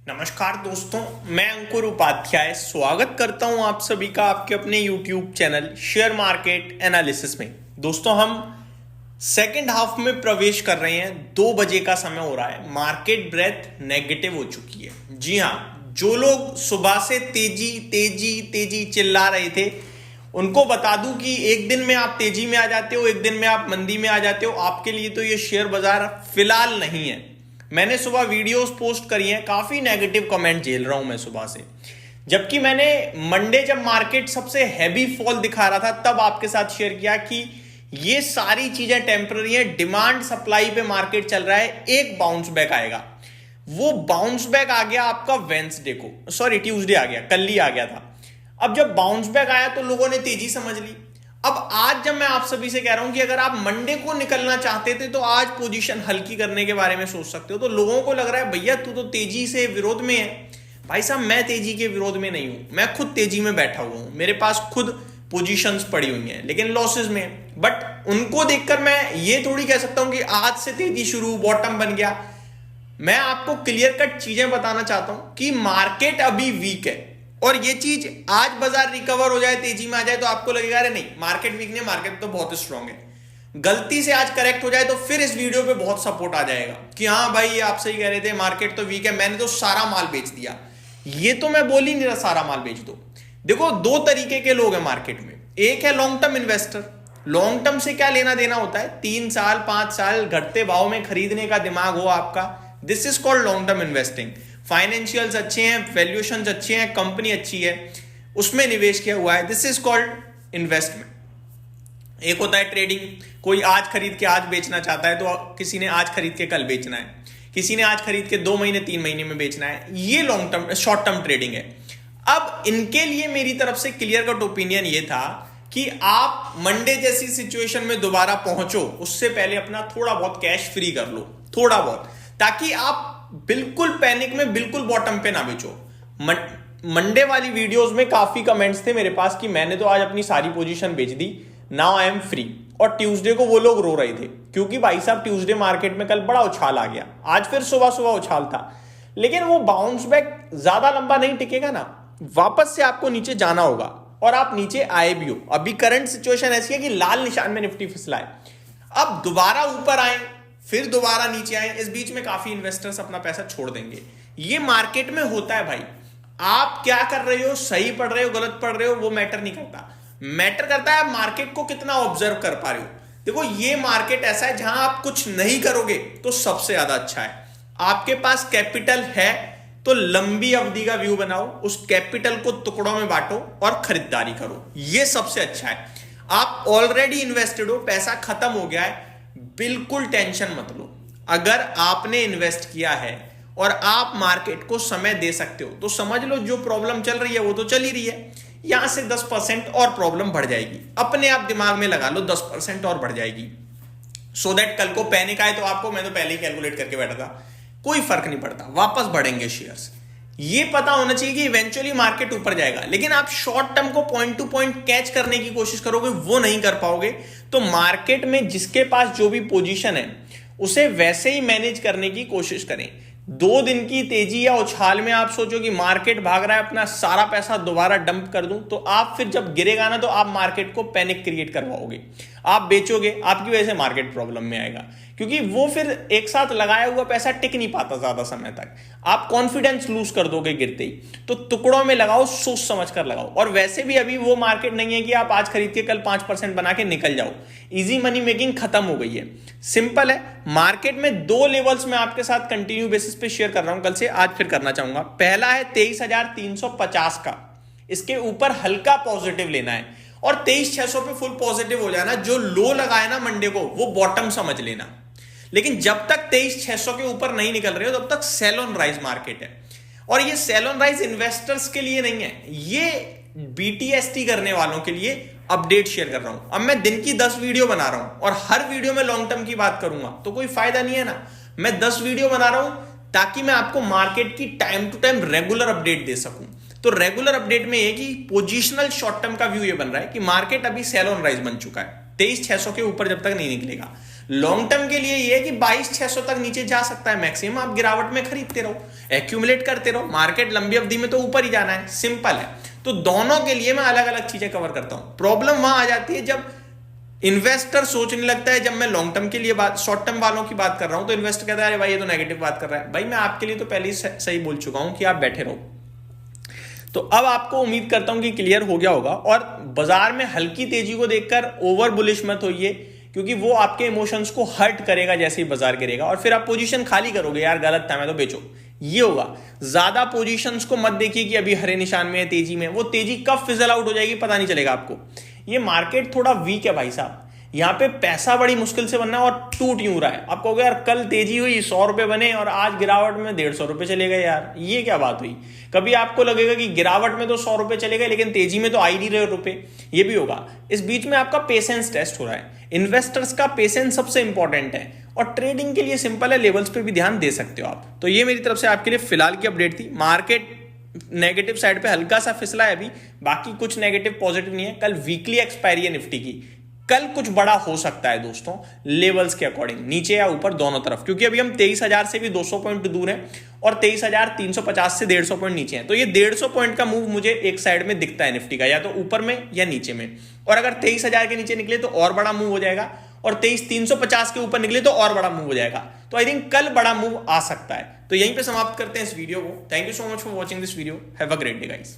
नमस्कार दोस्तों, मैं अंकुर उपाध्याय स्वागत करता हूं आप सभी का आपके अपने YouTube channel share market analysis में। दोस्तों, हम सेकंड हाफ में प्रवेश कर रहे हैं। 2 बजे का समय हो रहा है। मार्केट ब्रेथ नेगेटिव हो चुकी है। जी हां, जो लोग सुबह से तेजी तेजी तेजी चिल्ला रहे थे उनको बता दूं कि एक दिन में आप तेजी में आ जाते हो, एक दिन में आप मंदी में आ जाते हो। आपके लिए तो ये शेयर बाजार फिलहाल नहीं है। मैंने सुबह वीडियोस पोस्ट करी हैं, काफी नेगेटिव कमेंट झेल रहा हूं मैं सुबह से। जबकि मैंने मंडे जब मार्केट सबसे हैवी फॉल दिखा रहा था तब आपके साथ शेयर किया कि ये सारी चीजें टेम्पररी है। डिमांड सप्लाई पे मार्केट चल रहा है, एक बाउंस बैक आएगा। वो बाउंस बैक आ गया आपका वेंसडे को, ट्यूसडे आ गया, कल ही आ गया था। अब जब बाउंस बैक आया तो लोगों ने तेजी समझ ली। अब आज जब मैं आप सभी से कह रहा हूं कि अगर आप मंडे को निकलना चाहते थे तो आज पोजीशन हल्की करने के बारे में सोच सकते हो, तो लोगों को लग रहा है भैया तू तो तेजी से विरोध में है। भाई साहब, मैं तेजी के विरोध में नहीं हूं, मैं खुद तेजी में बैठा हुआ हूं। मेरे पास खुद पोजीशंस पड़ी हुई हैं लेकिन लॉसेस में। बट उनको देखकर मैं ये थोड़ी कह सकता हूं कि आज से तेजी शुरू, बॉटम बन गया। मैं आपको क्लियर कट चीजें बताना चाहता हूं कि मार्केट अभी वीक है और ये चीज आज बाजार रिकवर हो जाए, तेजी में आ जाए तो आपको लगेगा अरे नहीं मार्केट वीक नहीं, मार्केट तो बहुत स्ट्रांग है। गलती से आज करेक्ट हो जाए तो फिर इस वीडियो पे बहुत सपोर्ट आ जाएगा कि हाँ भाई ये आप सही कह रहे थे, मार्केट तो वीक है, मैंने तो सारा माल बेच दिया। ये तो मैं बोल ही नहीं रहा सारा माल बेच दो। देखो, 2 तरीके के लोग हैं मार्केट में। एक है long term investor. Long term से क्या लेना देना होता है? 3 साल 5 साल घटते भाव में खरीदने का दिमाग हो आपका, this is called long term investing. Financials अच्छे हैं, वैल्यूएशंस अच्छे हैं, कंपनी अच्छी है, उसमें निवेश किया हुआ है, दिस इज कॉल्ड इन्वेस्टमेंट। एक होता है ट्रेडिंग। कोई आज खरीद के आज बेचना चाहता है तो किसी ने आज खरीद के कल बेचना है, किसी ने आज खरीद के 2 महीने 3 महीने में बेचना है। ये long term short term trading है। अब इनके लिए मेरी तरफ से क्लियर कट ओपिनियन ये था कि आप मंडे जैसी सिचुएशन में दोबारा पहुंचो उससे पहले अपना थोड़ा बहुत कैश फ्री कर लो, थोड़ा बहुत, ताकि आप बिल्कुल पैनिक में बिल्कुल बॉटम पे ना बेचो। मंडे वाली वीडियोस में काफी कमेंट्स थे मेरे पास कि मैंने तो आज अपनी सारी पोजीशन बेच दी, नाउ आई एम फ्री। और ट्यूसडे को वो लोग रो रहे थे क्योंकि भाई साहब ट्यूसडे मार्केट में कल बड़ा उछाल आ गया, आज फिर सुबह सुबह उछाल था, लेकिन वो बाउंस बैक ज्यादा लंबा नहीं टिकेगा ना, वापस से आपको नीचे जाना होगा और आप नीचे आए भी हो। अभी करंट सिचुएशन ऐसी है कि लाल निशान में निफ्टी फिसला है। अब दोबारा ऊपर आए फिर दोबारा नीचे आए, इस बीच में काफी इन्वेस्टर्स अपना पैसा छोड़ देंगे। ये मार्केट में होता है भाई। आप क्या कर रहे हो, सही पढ़ रहे हो गलत पढ़ रहे हो, वो मैटर नहीं करता। मैटर करता है मार्केट को कितना ऑब्जर्व कर पा रहे हो। देखो, ये मार्केट ऐसा है जहां आप कुछ नहीं करोगे तो सबसे ज्यादा अच्छा है। आपके पास कैपिटल है तो लंबी अवधि का व्यू बनाओ, उस कैपिटल को टुकड़ों में बांटो और खरीदारी करो, ये सबसे अच्छा है। आप ऑलरेडी इन्वेस्टेड हो, पैसा खत्म हो गया है, बिल्कुल टेंशन मत लो। अगर आपने इन्वेस्ट किया है और आप मार्केट को समय दे सकते हो तो समझ लो जो प्रॉब्लम चल रही है वो तो चल ही रही है, यहां से 10% और प्रॉब्लम बढ़ जाएगी। अपने आप दिमाग में लगा लो 10% और बढ़ जाएगी, सो दैट कल को पैनिक आए तो आपको, मैं तो पहले ही कैलकुलेट करके बैठा था, कोई फर्क नहीं पड़ता, वापस बढ़ेंगे शेयर्स। ये पता होना चाहिए कि इवेंचुअली मार्केट ऊपर जाएगा, लेकिन आप शॉर्ट टर्म को पॉइंट टू पॉइंट कैच करने की कोशिश करोगे, वो नहीं कर पाओगे। तो मार्केट में जिसके पास जो भी पोजीशन है उसे वैसे ही मैनेज करने की कोशिश करें। 2 दिन की तेजी या उछाल में आप सोचो कि मार्केट भाग रहा है, अपना सारा पैसा दोबारा डंप कर दूं, तो आप फिर जब गिरेगा ना तो आप मार्केट को पैनिक क्रिएट करवाओगे, आप बेचोगे, आपकी वजह से मार्केट प्रॉब्लम में आएगा, क्योंकि वो फिर एक साथ लगाया हुआ पैसा टिक नहीं पाता ज्यादा समय तक। आप कॉन्फिडेंस लूज कर दोगे गिरते ही। तो टुकड़ों में लगाओ, सोच समझ कर लगाओ। और वैसे भी अभी वो मार्केट नहीं है कि आप आज खरीद के कल 5% बना के निकल जाओ। इजी मनी मेकिंग खत्म हो गई है, सिंपल है। मार्केट में 2 लेवल्स में आपके साथ कंटिन्यू बेसिस पे शेयर कर रहा हूं, कल से आज फिर करना चाहूंगा। पहला है 23,350 का, इसके ऊपर हल्का पॉजिटिव लेना है और 23,600 पे फुल पॉजिटिव हो जाना। जो लो लगाए ना मंडे को वो बॉटम समझ लेना, लेकिन जब तक 23,600 के ऊपर नहीं निकल रहे हो तब तक सेल ऑन राइज मार्केट है। और ये सेल ऑन राइज इन्वेस्टर्स के लिए नहीं है, ये बीटीएसटी करने वालों के लिए अपडेट शेयर कर रहा हूं। अब मैं दिन की 10 वीडियो बना रहा हूं और हर वीडियो में लॉन्ग टर्म की बात करूंगा तो कोई फायदा नहीं है ना। मैं 10 वीडियो बना रहा हूं ताकि मैं आपको मार्केट की time to time regular update दे सकूं। तो रेगुलर अपडेट में ये कि पोजिशनल शॉर्ट टर्म का व्यू ये बन रहा है कि मार्केट अभी सेल ऑन राइज बन चुका है, 23,600 के ऊपर जब तक नहीं निकलेगा। लॉन्ग टर्म के लिए ये है कि 22,600 तक नीचे जा सकता है मैक्सिमम, आप गिरावट में खरीदते रहो, एक्यूमुलेट करते रहो, मार्केट लंबी अवधि में तो ऊपर ही जाना है, सिंपल है। तो दोनों के लिए मैं अलग अलग चीजें कवर करता हूं। प्रॉब्लम वहां आ जाती है जब इन्वेस्टर सोचने लगता है, जब मैं लॉन्ग टर्म के लिए बात, शॉर्ट टर्म वालों की बात कर रहा हूं, तो इन्वेस्टर कहता है अरे भाई ये तो नेगेटिव बात कर रहा है। भाई मैं आपके लिए तो पहले ही सही बोल चुका हूं कि आप बैठे रहो। तो अब आपको उम्मीद करता हूं कि क्लियर हो गया होगा। और बाजार में हल्की तेजी को देखकर ओवर बुलिश मत होइए, क्योंकि वो आपके इमोशंस को हर्ट करेगा जैसे ही बाजार गिरेगा, और फिर आप पोजीशन खाली करोगे, यार गलत था मैं तो बेचो, ये होगा। ज्यादा पोजीशंस को मत देखिए कि अभी हरे निशान में है, तेजी में, वो तेजी कब फिजल आउट हो जाएगी पता नहीं चलेगा आपको। ये मार्केट थोड़ा वीक है भाई साहब, यहां पे पैसा बड़ी मुश्किल से बनना है और टूट यूं रहा है। आप कहोगे यार कल तेजी हुई 100 रुपए बने और आज गिरावट में 150 रुपए चले गए, यार ये क्या बात हुई। कभी आपको लगेगा कि गिरावट में तो 100 रुपए चले गए लेकिन तेजी में तो आ ही नहीं रहे रुपए, ये भी होगा। इस बीच में आपका पेशेंस टेस्ट हो रहा है। इन्वेस्टर्स का पेशेंस सबसे इंपॉर्टेंट है, और ट्रेडिंग के लिए सिंपल है, लेवल्स पे भी ध्यान दे सकते हो आप। तो ये मेरी तरफ से आपके लिए फिलहाल की अपडेट थी। मार्केट नेगेटिव साइड पे हल्का सा फिसला है अभी, बाकी कुछ नेगेटिव पॉजिटिव नहीं है। कल वीकली एक्सपायरी है निफ्टी की, कल कुछ बड़ा हो सकता है दोस्तों, लेवल्स के अकॉर्डिंग, नीचे या ऊपर दोनों तरफ, क्योंकि अभी हम 23,000 से भी 200 पॉइंट दूर हैं और 23,350 से 150 पॉइंट नीचे हैं। तो ये 150 पॉइंट का मूव मुझे एक साइड में दिखता है निफ्टी का, या तो ऊपर में या नीचे में। और अगर 23,000 के नीचे निकले तो और बड़ा मूव हो जाएगा, और 23,350 के ऊपर निकले तो और बड़ा मूव हो जाएगा। तो आई थिंक कल बड़ा मूव आ सकता है। तो यहीं पे समाप्त करते हैं इस वीडियो को। Thank you so much for watching this video. Have a great day guys.